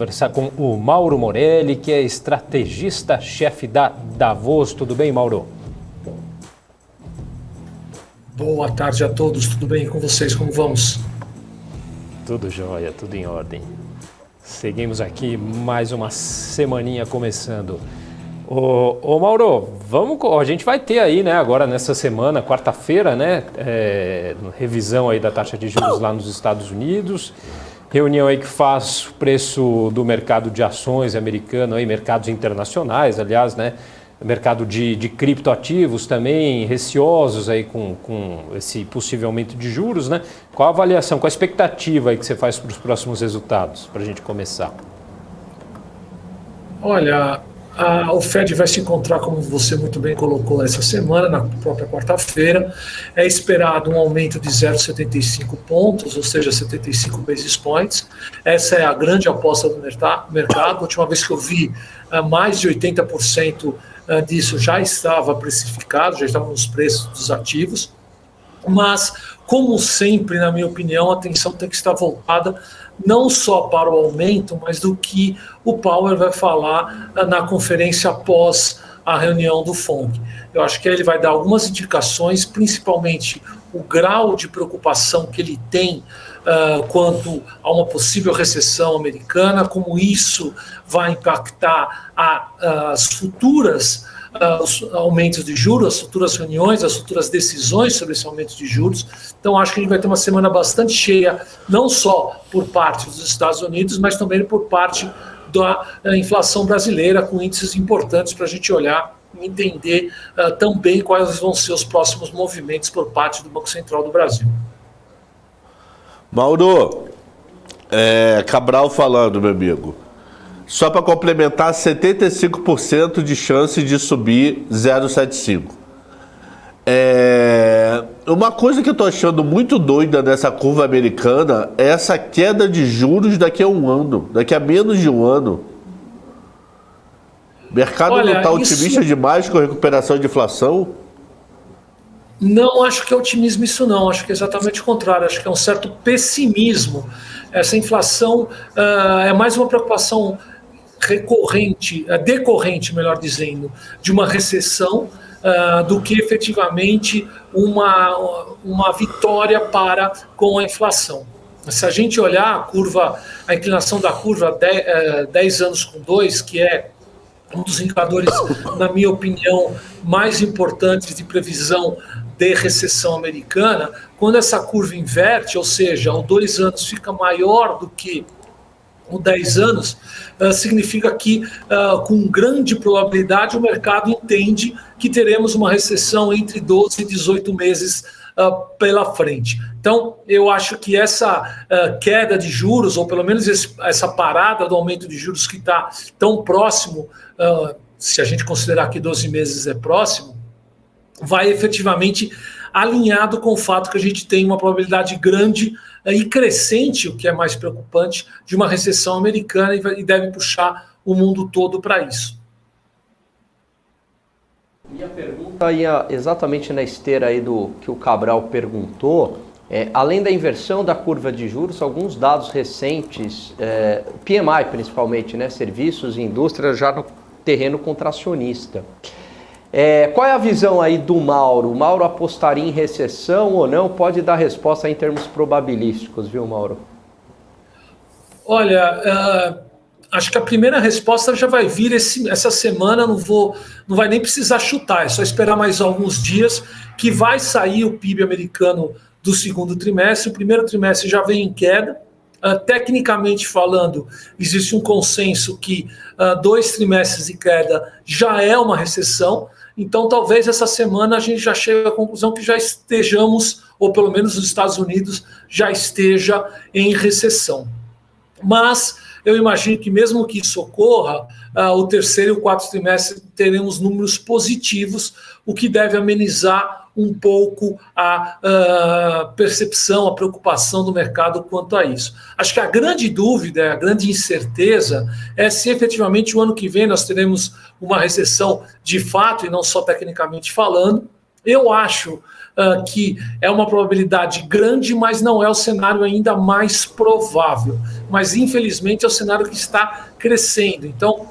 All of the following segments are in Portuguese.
Conversar com o Mauro Morelli, que é estrategista-chefe da Davos. Tudo bem, Mauro? Boa tarde a todos, tudo bem com vocês? Como vamos? Tudo jóia, tudo em ordem. Seguimos aqui, mais uma semaninha começando. Ô Mauro, a gente vai ter aí, né, agora nessa semana, quarta-feira, né, revisão aí da taxa de juros lá nos Estados Unidos. Reunião aí que faz o preço do mercado de ações americano, aí, mercados internacionais, aliás, né? Mercado de criptoativos também, receosos aí com esse possível aumento de juros, né? Qual a avaliação, qual a expectativa aí que você faz para os próximos resultados, para a gente começar? Olha, o Fed vai se encontrar, como você muito bem colocou, essa semana, na própria quarta-feira. É esperado um aumento de 0,75 pontos, ou seja, 75 basis points. Essa é a grande aposta do mercado. A última vez que eu vi, mais de 80% disso já estava precificado, já estava nos preços dos ativos. Mas, como sempre, na minha opinião, a atenção tem que estar voltada não só para o aumento, mas do que o Powell vai falar na conferência após a reunião do FONC. Eu acho que ele vai dar algumas indicações, principalmente o grau de preocupação que ele tem quanto a uma possível recessão americana, como isso vai impactar as futuras os aumentos de juros, as futuras reuniões, as futuras decisões sobre esse aumento de juros. Então, acho que a gente vai ter uma semana bastante cheia, não só por parte dos Estados Unidos, mas também por parte da inflação brasileira, com índices importantes para a gente olhar e entender também quais vão ser os próximos movimentos por parte do Banco Central do Brasil. Mauro, Cabral falando, meu amigo. Só para complementar, 75% de chance de subir 0,75. Uma coisa que eu estou achando muito doida nessa curva americana é essa queda de juros daqui a um ano, daqui a menos de um ano. O mercado não está otimista demais com a recuperação de inflação? Não acho que é otimismo isso não, acho que é exatamente o contrário, acho que é um certo pessimismo. Essa inflação é mais uma preocupação decorrente, melhor dizendo, de uma recessão do que efetivamente uma vitória com a inflação. Se a gente olhar a inclinação da curva 10 anos com 2, que é um dos indicadores, na minha opinião, mais importantes de previsão de recessão americana, quando essa curva inverte, ou seja, o 2 anos fica maior do que o 10 anos, significa que, com grande probabilidade, o mercado entende que teremos uma recessão entre 12 e 18 meses pela frente. Então, eu acho que essa queda de juros, ou pelo menos essa parada do aumento de juros que está tão próximo, se a gente considerar que 12 meses é próximo, vai efetivamente alinhado com o fato que a gente tem uma probabilidade grande e crescente, o que é mais preocupante, de uma recessão americana e deve puxar o mundo todo para isso. Minha pergunta ia exatamente na esteira aí do que o Cabral perguntou. Além da inversão da curva de juros, alguns dados recentes, PMI principalmente, né, serviços e indústria já no terreno contracionista. Qual é a visão aí do Mauro? O Mauro apostaria em recessão ou não? Pode dar resposta em termos probabilísticos, viu, Mauro? Olha, acho que a primeira resposta já vai vir essa semana, não vai nem precisar chutar, é só esperar mais alguns dias que vai sair o PIB americano do segundo trimestre. O primeiro trimestre já vem em queda. Tecnicamente falando, existe um consenso que 2 trimestres de queda já é uma recessão. Então, talvez essa semana a gente já chegue à conclusão que já estejamos, ou pelo menos os Estados Unidos já esteja em recessão. Mas eu imagino que mesmo que isso ocorra, o terceiro e o quarto trimestre teremos números positivos, o que deve amenizar um pouco a percepção, a preocupação do mercado quanto a isso. Acho que a grande dúvida, a grande incerteza é se efetivamente o ano que vem nós teremos uma recessão de fato e não só tecnicamente falando, Eu acho que é uma probabilidade grande, mas não é o cenário ainda mais provável. Mas, infelizmente, é o cenário que está crescendo. Então,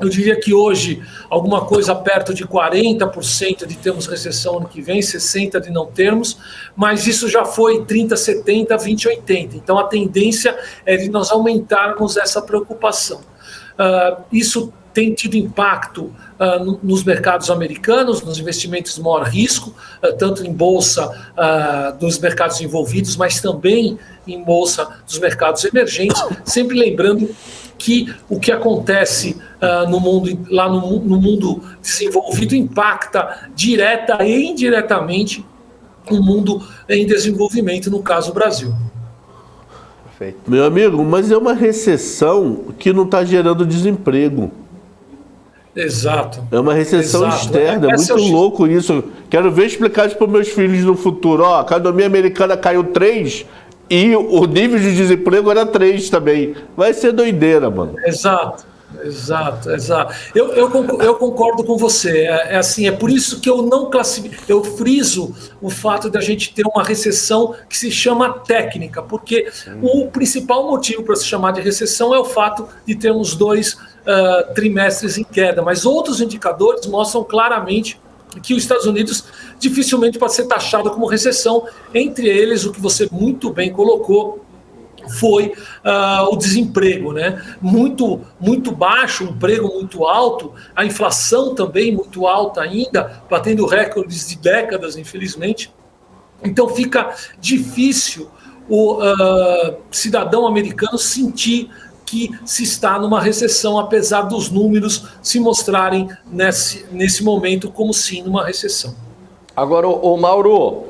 eu diria que hoje, alguma coisa perto de 40% de termos recessão ano que vem, 60% de não termos, mas isso já foi 30, 70, 20, 80. Então, a tendência é de nós aumentarmos essa preocupação. Isso tem tido impacto nos mercados americanos, nos investimentos de maior risco, tanto em bolsa dos mercados envolvidos, mas também em bolsa dos mercados emergentes, sempre lembrando que o que acontece no mundo, lá no mundo desenvolvido impacta direta e indiretamente o mundo em desenvolvimento, no caso o Brasil. Perfeito. Meu amigo, mas é uma recessão que não está gerando desemprego. Exato. É uma recessão externa, é muito louco isso. Quero ver explicar isso para meus filhos no futuro. Ó, a economia americana caiu 3 e o nível de desemprego era 3 também. Vai ser doideira, mano. Exato. Eu concordo com você. É por isso que eu não classifico, eu friso o fato de a gente ter uma recessão que se chama técnica, porque o principal motivo para se chamar de recessão é o fato de termos 2 trimestres em queda, mas outros indicadores mostram claramente que os Estados Unidos dificilmente pode ser taxado como recessão, entre eles o que você muito bem colocou, foi o desemprego, né? Muito baixo, um emprego muito alto, a inflação também muito alta ainda, batendo recordes de décadas, infelizmente. Então fica difícil o cidadão americano sentir que se está numa recessão, apesar dos números se mostrarem nesse momento como sim numa recessão. Agora, o Mauro,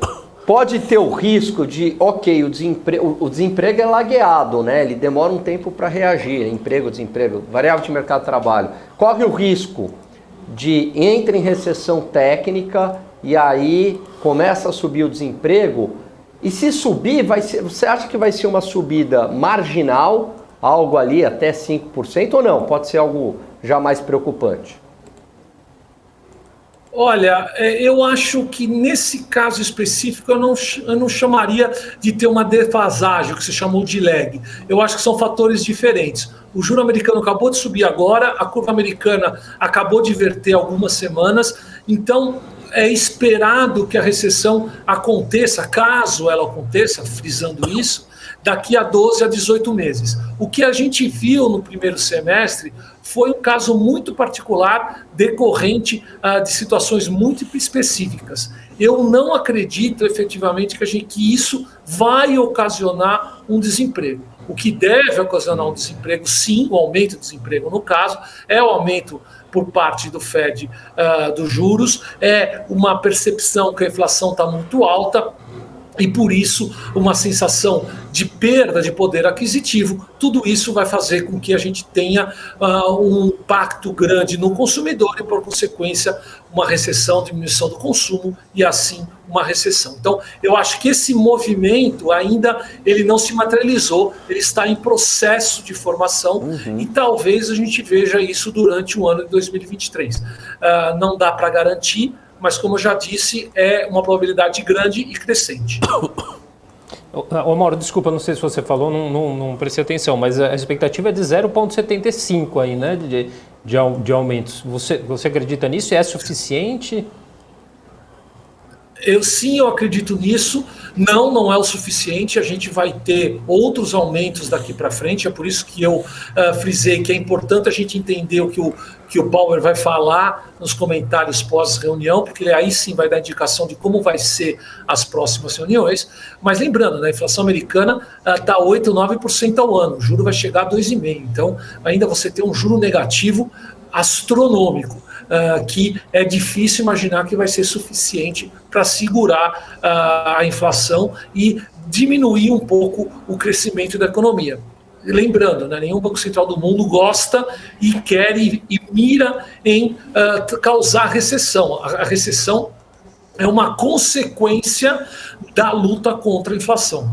pode ter o risco de, ok, o desemprego é lagueado, né? Ele demora um tempo para reagir, emprego, desemprego, variável de mercado de trabalho. Corre o risco de entra em recessão técnica e aí começa a subir o desemprego. E se subir, você acha que vai ser uma subida marginal, algo ali até 5% ou não? Pode ser algo já mais preocupante? Olha, eu acho que nesse caso específico eu não chamaria de ter uma defasagem, o que se chamou de lag. Eu acho que são fatores diferentes. O juro americano acabou de subir agora, a curva americana acabou de inverter algumas semanas, então é esperado que a recessão aconteça, caso ela aconteça, frisando isso, daqui a 12 a 18 meses. O que a gente viu no primeiro semestre foi um caso muito particular, decorrente de situações muito específicas. Eu não acredito efetivamente que isso vai ocasionar um desemprego. O que deve ocasionar um desemprego, sim, o aumento do desemprego no caso, é o aumento por parte do Fed dos juros, é uma percepção que a inflação está muito alta, e por isso uma sensação de perda de poder aquisitivo. Tudo isso vai fazer com que a gente tenha um impacto grande no consumidor e, por consequência, uma recessão, diminuição do consumo e assim uma recessão. Então, eu acho que esse movimento ainda ele não se materializou, ele está em processo de formação e talvez a gente veja isso durante o ano de 2023. Não dá para garantir, mas, como eu já disse, é uma probabilidade grande e crescente. Ô Mauro, desculpa, não sei se você falou, não prestei atenção, mas a expectativa é de 0,75 aí, né, de aumentos. Você acredita nisso? É suficiente? Eu acredito nisso. Não é o suficiente. A gente vai ter outros aumentos daqui para frente. É por isso que eu frisei que é importante a gente entender o que o Powell vai falar nos comentários pós-reunião, porque ele aí sim vai dar indicação de como vai ser as próximas reuniões. Mas lembrando, né, a inflação americana está 8%, 9% ao ano. O juro vai chegar a 2,5%. Então, ainda você tem um juro negativo astronômico. Que é difícil imaginar que vai ser suficiente para segurar a inflação e diminuir um pouco o crescimento da economia. Lembrando, né, nenhum Banco Central do mundo gosta e quer e mira em causar recessão. A recessão é uma consequência da luta contra a inflação.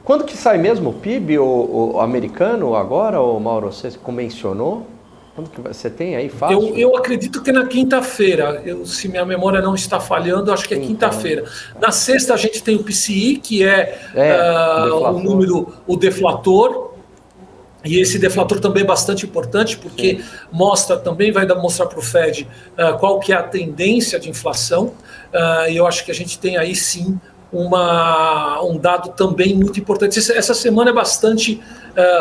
Quando que sai mesmo o PIB o americano agora, Mauro? Você mencionou? Quando que você tem aí fácil? Eu acredito que é na quinta-feira. Se minha memória não está falhando, acho que é quinta-feira. Na sexta a gente tem o PCI, que é o número, o deflator. E esse deflator também é bastante importante, porque vai mostrar para o Fed qual que é a tendência de inflação. E eu acho que a gente tem aí sim um dado também muito importante. Essa semana é bastante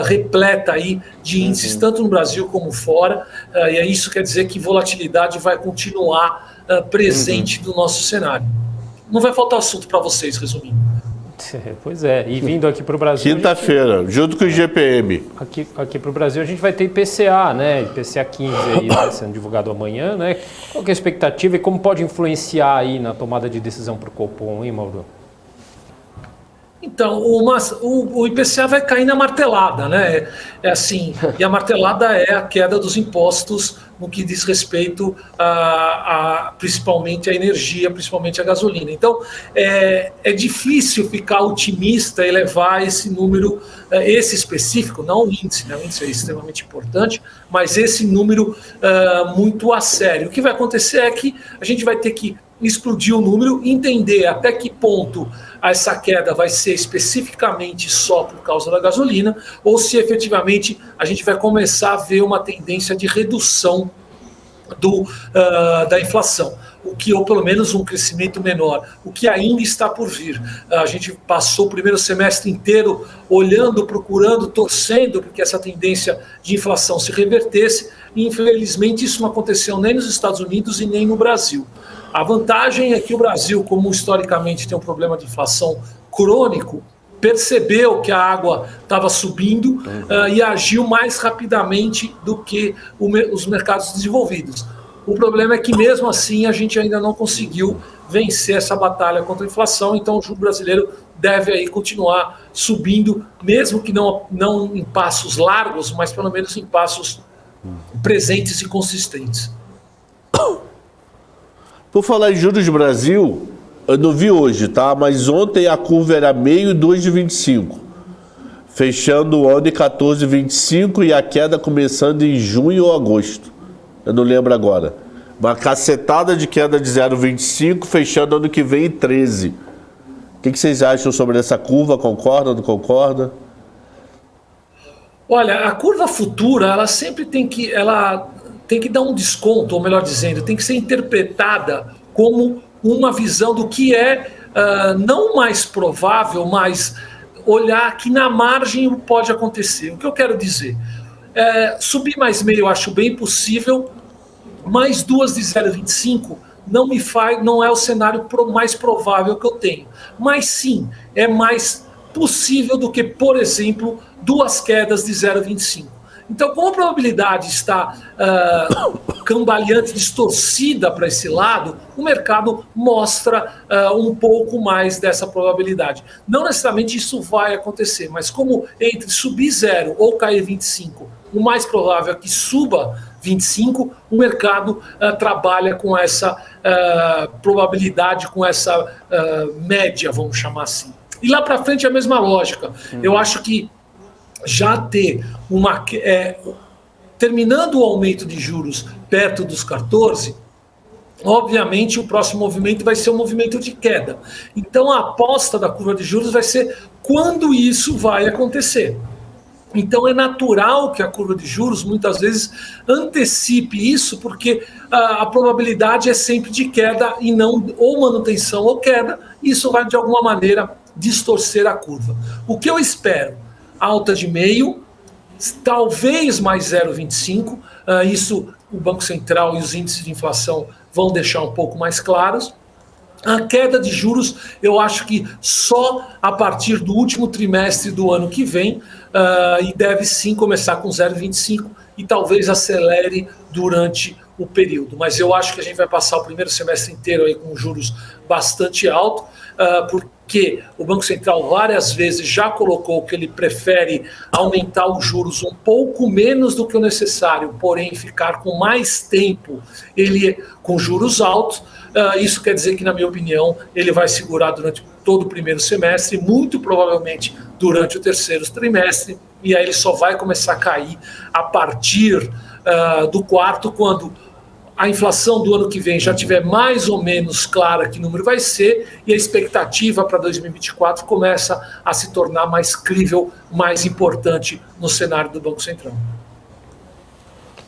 repleta aí de índices, tanto no Brasil como fora, e isso quer dizer que volatilidade vai continuar presente no nosso cenário. Não vai faltar assunto para vocês, resumindo. Pois é, e vindo aqui para o Brasil... Quinta-feira, junto com o IGPM. Aqui para o Brasil a gente vai ter IPCA, né? IPCA 15 aí, sendo divulgado amanhã, né? Qual que é a expectativa e como pode influenciar aí na tomada de decisão para o Copom, hein, Mauro? Então, o IPCA vai cair na martelada, né? É assim, e a martelada é a queda dos impostos no que diz respeito principalmente à energia, principalmente à gasolina. Então, é difícil ficar otimista e levar esse número, esse específico, não o índice, né? O índice é extremamente importante, mas esse número muito a sério. O que vai acontecer é que a gente vai ter que explodir o número, entender até que ponto essa queda vai ser especificamente só por causa da gasolina, ou se efetivamente a gente vai começar a ver uma tendência de redução da inflação, ou pelo menos um crescimento menor, o que ainda está por vir. A gente passou o primeiro semestre inteiro olhando, procurando, torcendo porque essa tendência de inflação se revertesse, e infelizmente isso não aconteceu nem nos Estados Unidos e nem no Brasil. A vantagem é que o Brasil, como historicamente tem um problema de inflação crônico, percebeu que a água estava subindo e agiu mais rapidamente do que os mercados desenvolvidos. O problema é que, mesmo assim, a gente ainda não conseguiu vencer essa batalha contra a inflação, então o juro brasileiro deve aí continuar subindo, mesmo que não em passos largos, mas pelo menos em passos presentes e consistentes. Por falar em juros do Brasil, eu não vi hoje, tá? Mas ontem a curva era meio e 2,25. Fechando o ano em 14,25 e a queda começando em junho ou agosto. Eu não lembro agora. Uma cacetada de queda de 0,25, fechando ano que vem em 13. O que vocês acham sobre essa curva? Concorda ou não concorda? Olha, a curva futura, ela sempre tem que dar um desconto, ou melhor dizendo, tem que ser interpretada como uma visão do que é não mais provável, mas olhar que na margem pode acontecer. O que eu quero dizer? Subir mais meio eu acho bem possível, mais duas de 0,25 não é o cenário mais provável que eu tenho. Mas sim, é mais possível do que, por exemplo, duas quedas de 0,25. Então, como a probabilidade está cambaleante, distorcida para esse lado, o mercado mostra um pouco mais dessa probabilidade. Não necessariamente isso vai acontecer, mas como entre subir 0 ou cair 25, o mais provável é que suba 25, o mercado trabalha com essa probabilidade, com essa média, vamos chamar assim. E lá para frente é a mesma lógica. Eu acho que já ter terminando o aumento de juros perto dos 14, obviamente o próximo movimento vai ser um movimento de queda. Então a aposta da curva de juros vai ser quando isso vai acontecer. Então é natural que a curva de juros muitas vezes antecipe isso, porque a probabilidade é sempre de queda e não ou manutenção ou queda. Isso vai de alguma maneira distorcer a curva. O que eu espero? Alta de meio, talvez mais 0,25, isso o Banco Central e os índices de inflação vão deixar um pouco mais claros. A queda de juros, eu acho que só a partir do último trimestre do ano que vem, e deve sim começar com 0,25 e talvez acelere durante o período. Mas eu acho que a gente vai passar o primeiro semestre inteiro aí com juros bastante altos, porque o Banco Central várias vezes já colocou que ele prefere aumentar os juros um pouco menos do que o necessário, porém ficar com mais tempo com juros altos. Isso quer dizer que, na minha opinião, ele vai segurar durante todo o primeiro semestre, muito provavelmente durante o terceiro trimestre, e aí ele só vai começar a cair a partir do quarto, quando a inflação do ano que vem já tiver mais ou menos clara que número vai ser e a expectativa para 2024 começa a se tornar mais crível, mais importante no cenário do Banco Central.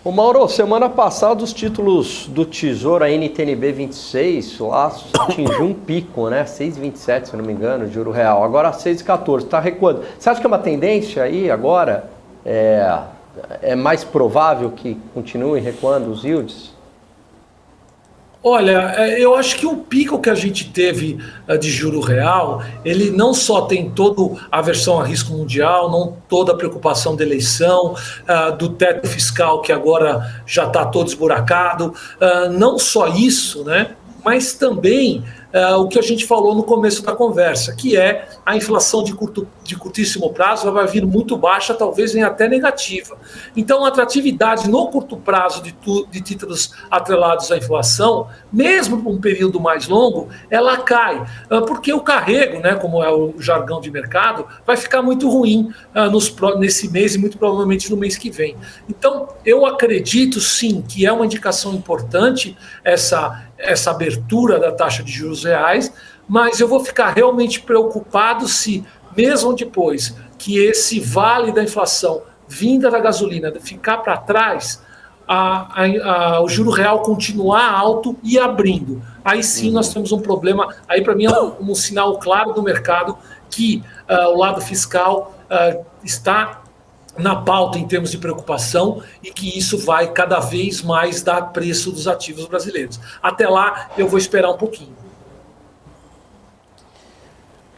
Ô Mauro, semana passada os títulos do Tesouro, a NTNB 26, lá atingiu um pico, né? 6,27, se não me engano, juro real. Agora 6,14, está recuando. Você acha que é uma tendência aí agora? É mais provável que continuem recuando os yields? Olha, eu acho que o pico que a gente teve de juro real, ele não só tem toda a aversão a risco mundial, não toda a preocupação da eleição, do teto fiscal que agora já está todo esburacado, não só isso, né? Mas também o que a gente falou no começo da conversa, que é a inflação de curtíssimo prazo, ela vai vir muito baixa, talvez venha até negativa. Então, a atratividade no curto prazo de títulos atrelados à inflação, mesmo por um período mais longo, ela cai, porque o carrego, né, como é o jargão de mercado, vai ficar muito ruim nesse mês e muito provavelmente no mês que vem. Então, eu acredito sim que é uma indicação importante essa abertura da taxa de juros reais, mas eu vou ficar realmente preocupado se, mesmo depois que esse vale da inflação vinda da gasolina ficar para trás, o juro real continuar alto e abrindo. Aí sim nós temos um problema, aí para mim é um sinal claro do mercado que o lado fiscal está na pauta em termos de preocupação e que isso vai cada vez mais dar preço dos ativos brasileiros. Até lá eu vou esperar um pouquinho.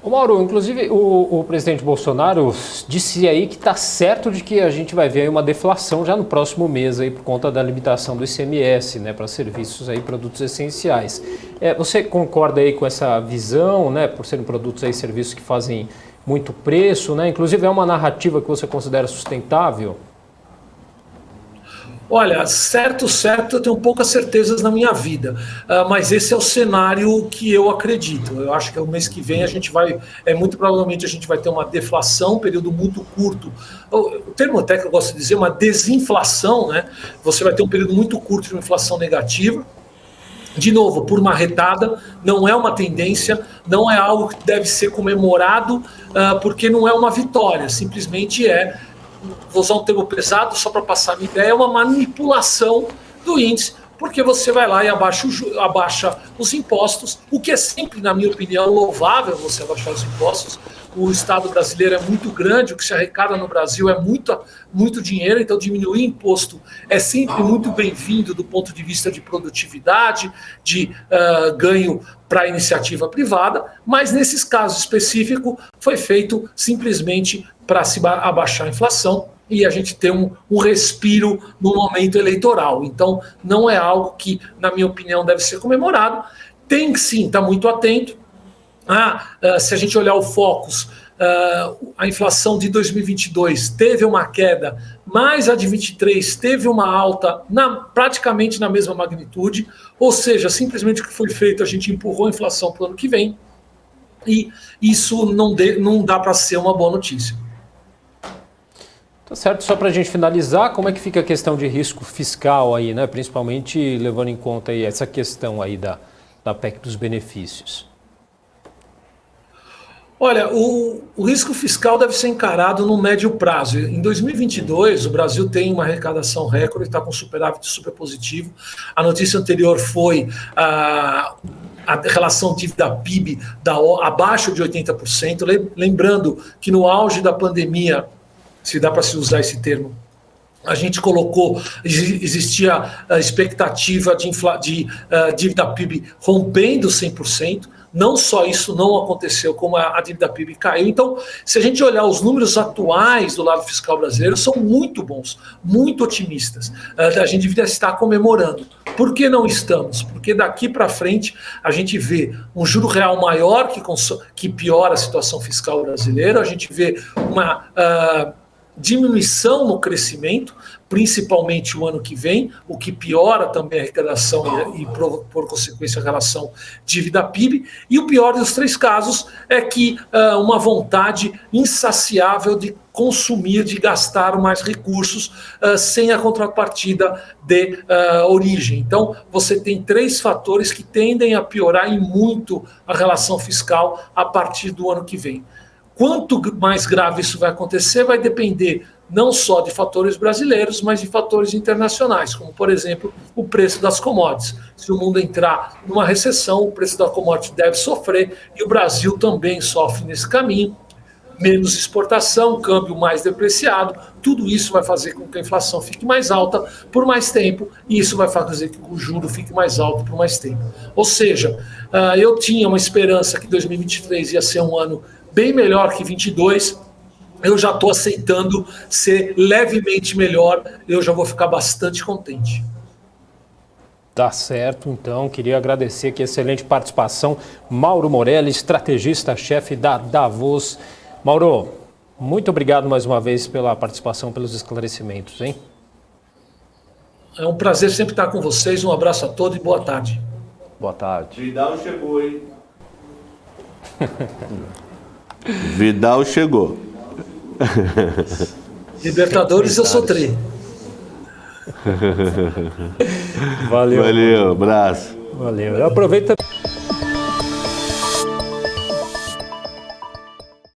Ô Mauro, inclusive o presidente Bolsonaro disse aí que está certo de que a gente vai ver aí uma deflação já no próximo mês aí por conta da limitação do ICMS, né, para serviços aí, produtos essenciais. Você concorda aí com essa visão, né, por serem produtos aí, serviços que fazem muito preço, né? Inclusive é uma narrativa que você considera sustentável? Olha, certo, eu tenho poucas certezas na minha vida, mas esse é o cenário que eu acredito. Eu acho que o mês que vem a gente vai, muito provavelmente a gente vai ter uma deflação, um período muito curto. O termo até que eu gosto de dizer, uma desinflação, né? Você vai ter um período muito curto de uma inflação negativa. De novo, por marretada, não é uma tendência, não é algo que deve ser comemorado, porque não é uma vitória, simplesmente vou usar um termo pesado só para passar a minha ideia, é uma manipulação do índice, porque você vai lá e abaixa os impostos, o que é sempre, na minha opinião, louvável você abaixar os impostos. O Estado brasileiro é muito grande, o que se arrecada no Brasil é muito dinheiro, então diminuir imposto é sempre muito bem-vindo do ponto de vista de produtividade, de ganho para a iniciativa privada, mas nesses casos específicos foi feito simplesmente para se abaixar a inflação e a gente ter um respiro no momento eleitoral. Então não é algo que, na minha opinião, deve ser comemorado. Tem que sim estar muito atento. Se a gente olhar o Focus, a inflação de 2022 teve uma queda, mas a de 23 teve uma alta praticamente na mesma magnitude, ou seja, simplesmente o que foi feito, a gente empurrou a inflação para o ano que vem, e isso não dá para ser uma boa notícia. Tá certo, só para a gente finalizar, como é que fica a questão de risco fiscal aí, né? Principalmente levando em conta aí essa questão aí da PEC dos benefícios. Olha, o risco fiscal deve ser encarado no médio prazo. Em 2022, o Brasil tem uma arrecadação recorde, está com superávit super positivo. A notícia anterior foi a relação dívida-PIB abaixo de 80%. Lembrando que no auge da pandemia, se dá para se usar esse termo, a gente existia a expectativa de dívida PIB rompendo 100%. Não só isso não aconteceu, como a dívida PIB caiu. Então, se a gente olhar os números atuais do lado fiscal brasileiro, são muito bons, muito otimistas. A gente deveria estar comemorando. Por que não estamos? Porque daqui para frente a gente vê um juro real maior que piora a situação fiscal brasileira, a gente vê diminuição no crescimento, principalmente o ano que vem, o que piora também a arrecadação e por consequência, a relação dívida-PIB. E o pior dos 3 casos é que uma vontade insaciável de consumir, de gastar mais recursos sem a contrapartida de origem. Então, você tem 3 fatores que tendem a piorar e muito a relação fiscal a partir do ano que vem. Quanto mais grave isso vai acontecer, vai depender não só de fatores brasileiros, mas de fatores internacionais, como, por exemplo, o preço das commodities. Se o mundo entrar numa recessão, o preço da commodity deve sofrer, e o Brasil também sofre nesse caminho. Menos exportação, câmbio mais depreciado, tudo isso vai fazer com que a inflação fique mais alta por mais tempo, e isso vai fazer com que o juro fique mais alto por mais tempo. Ou seja, eu tinha uma esperança que 2023 ia ser um ano bem melhor que 22, eu já estou aceitando ser levemente melhor, eu já vou ficar bastante contente. Tá certo, então, queria agradecer aqui a excelente participação, Mauro Morelli, estrategista-chefe da Davos. Mauro, muito obrigado mais uma vez pela participação, pelos esclarecimentos, hein? É um prazer sempre estar com vocês, um abraço a todos e boa tarde. Boa tarde. Vidal chegou, hein? Vidal chegou. Libertadores, eu sou tri. Valeu. Valeu, abraço. Valeu. Eu aproveito.